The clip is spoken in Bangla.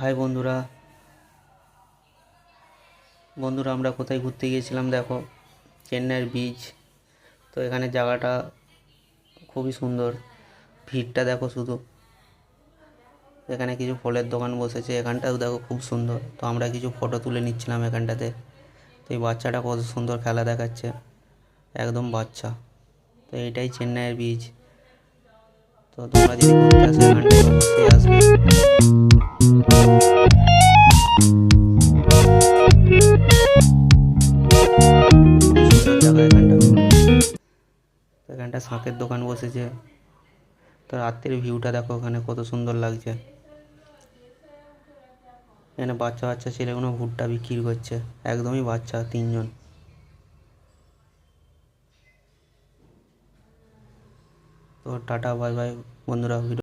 হাই বন্ধুরা, আমরা কোথায় ঘুরতে গিয়েছিলাম দেখো, চেন্নাইয়ের বিচ। তো এখানে জায়গাটা খুবই সুন্দর, ভিড়টা দেখো শুধু। এখানে কিছু ফলের দোকান বসেছে, এখানটাও দেখো খুব সুন্দর। তো আমরা কিছু ফটো তুলে নিচ্ছিলাম এখানটাতে। তো এই বাচ্চাটা কত সুন্দর খেলা দেখাচ্ছে, একদম বাচ্চা। তো এইটাই চেন্নাইয়ের বিচ। তো তোমরা যদি ঘুরতে আসো এখানটায় অবশ্যই আসবে। খুবই সুন্দর জায়গা এখানটা। এখানটা শাঁখের দোকান বসেছে। তো রাত্রির ভিউটা দেখো ওখানে কত সুন্দর লাগছে। এখানে বাচ্চা বাচ্চা ছেলেগুলো ভুট্টা বিক্রি করছে, একদমই বাচ্চা, 3জন। তো টাটা বাই বাই বন্ধুরা।